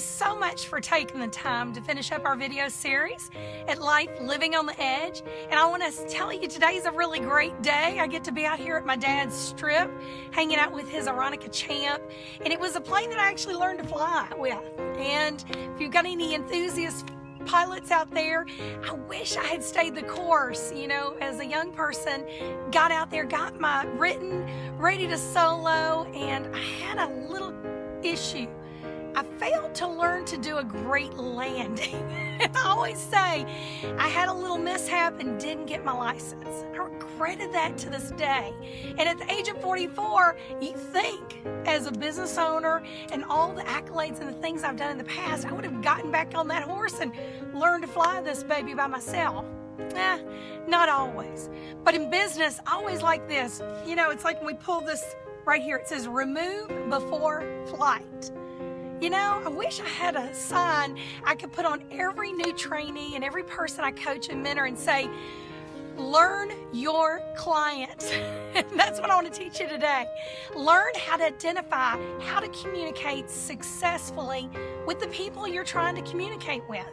so much for taking the time to finish up our video series at Life Living on the Edge. And I want to tell you, today's a really great day. I get to be out here at my dad's strip, hanging out with his Aeronica Champ. And it was a plane that I actually learned to fly with. And if you've got any enthusiast pilots out there, I wish I had stayed the course. You know, as a young person, got out there, got my written, ready to solo, and I had a little issue. I failed to learn to do a great landing. And I always say I had a little mishap and didn't get my license. I regretted that to this day. And at the age of 44, you think as a business owner and all the accolades and the things I've done in the past, I would have gotten back on that horse and learned to fly this baby by myself. Not always. But in business, I always like this. You know, it's like when we pull this right here, it says remove before flight. You know, I wish I had a sign I could put on every new trainee and every person I coach and mentor and say, learn your client. That's what I want to teach you today. Learn how to identify, how to communicate successfully with the people you're trying to communicate with.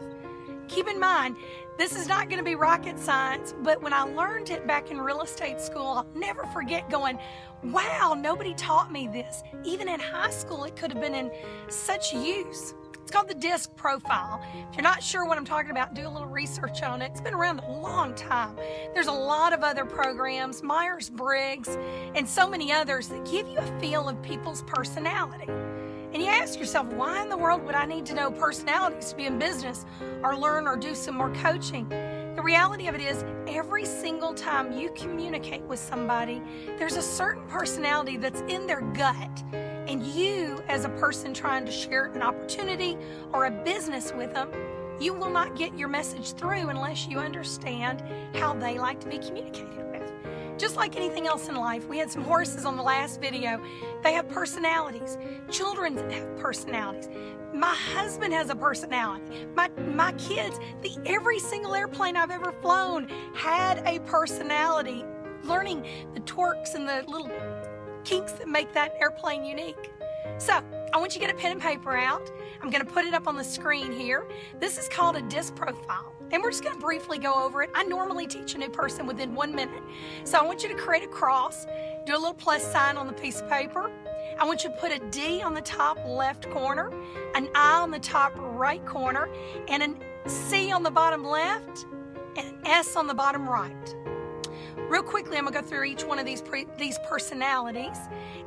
Keep in mind, this is not going to be rocket science, but when I learned it back in real estate school, I'll never forget going, wow, nobody taught me this. Even in high school, it could have been in such use. It's called the DISC profile. If you're not sure what I'm talking about, do a little research on it. It's been around a long time. There's a lot of other programs, Myers-Briggs, and so many others that give you a feel of people's personality. And you ask yourself, why in the world would I need to know personalities to be in business or learn or do some more coaching? The reality of it is, every single time you communicate with somebody, there's a certain personality that's in their gut. And you, as a person trying to share an opportunity or a business with them, you will not get your message through unless you understand how they like to be communicated with. Just like anything else in life, we had some horses on the last video. They have personalities. Children have personalities. My husband has a personality. My kids, every single airplane I've ever flown had a personality. Learning the twerks and the little kinks that make that airplane unique. So, I want you to get a pen and paper out. I'm going to put it up on the screen here. This is called a DISC profile. And we're just going to briefly go over it. I normally teach a new person within 1 minute. So I want you to create a cross, do a little plus sign on the piece of paper. I want you to put a D on the top left corner, an I on the top right corner, and a C on the bottom left, and an S on the bottom right. Real quickly, I'm going to go through each one of these personalities.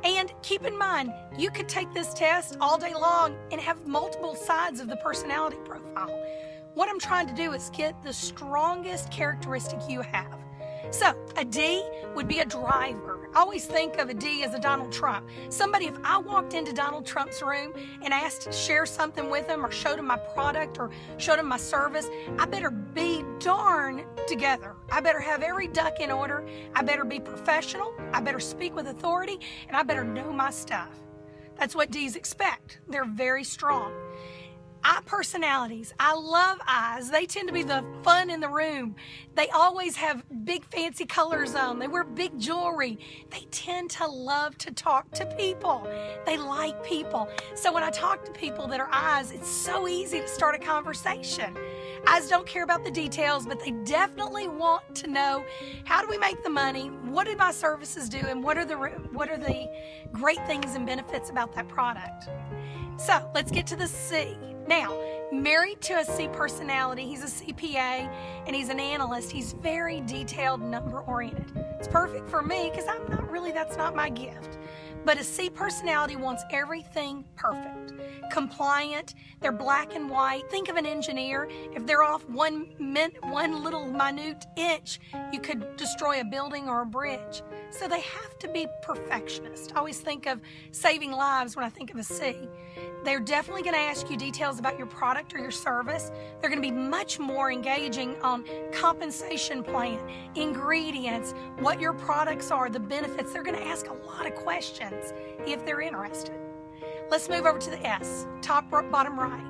And keep in mind, you could take this test all day long and have multiple sides of the personality profile. What I'm trying to do is get the strongest characteristic you have. So, a D would be a driver. I always think of a D as a Donald Trump. Somebody, if I walked into Donald Trump's room and asked to share something with him or showed him my product or showed him my service, I better be darn together. I better have every duck in order. I better be professional. I better speak with authority, and I better know my stuff. That's what Ds expect. They're very strong. I personalities, I love eyes. They tend to be the fun in the room. They always have big fancy colors on. They wear big jewelry. They tend to love to talk to people. They like people. So when I talk to people that are eyes, it's so easy to start a conversation. Eyes don't care about the details, but they definitely want to know, how do we make the money? What do my services do? And what are the great things and benefits about that product? So let's get to the C. Now, married to a C personality, he's a CPA and he's an analyst. He's very detailed, number-oriented. It's perfect for me because that's not my gift. But a C personality wants everything perfect, compliant. They're black and white. Think of an engineer. If they're off one little minute inch, you could destroy a building or a bridge. So they have to be perfectionist. I always think of saving lives when I think of a C. They're definitely going to ask you details about your product or your service. They're going to be much more engaging on compensation plan, ingredients, what your products are, the benefits. They're going to ask a lot of questions if they're interested. Let's move over to the S, top bottom right.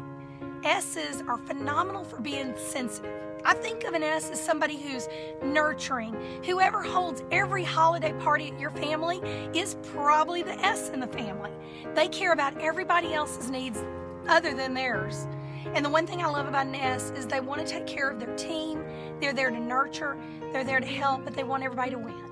S's are phenomenal for being sensitive. I think of an S as somebody who's nurturing. Whoever holds every holiday party at your family is probably the S in the family. They care about everybody else's needs other than theirs. And the one thing I love about an S is they want to take care of their team. They're there to nurture. They're there to help, but they want everybody to win.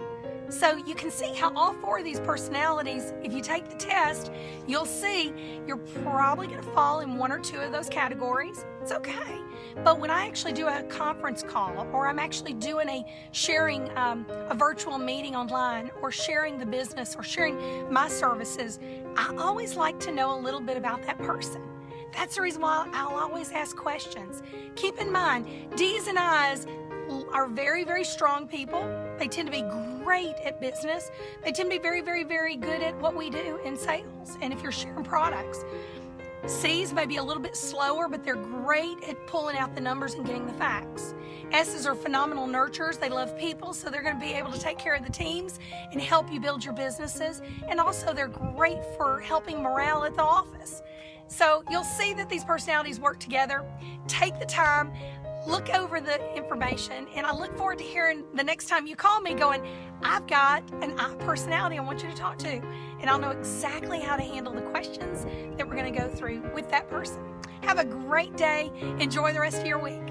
So you can see how all four of these personalities, if you take the test, you'll see you're probably going to fall in one or two of those categories. It's okay. But when I actually do a conference call, or I'm actually doing sharing a virtual meeting online, or sharing the business, or sharing my services, I always like to know a little bit about that person. That's the reason why I'll always ask questions. Keep in mind, D's and I's are very, very strong people. They tend to be great at business. They tend to be very, very, very good at what we do in sales and if you're sharing products. C's may be a little bit slower, but they're great at pulling out the numbers and getting the facts. S's are phenomenal nurturers. They love people, so they're going to be able to take care of the teams and help you build your businesses. And also, they're great for helping morale at the office. So you'll see that these personalities work together. Take the time. Look over the information, and I look forward to hearing the next time you call me going, I've got an I personality I want you to talk to, and I'll know exactly how to handle the questions that we're going to go through with that person. Have a great day. Enjoy the rest of your week.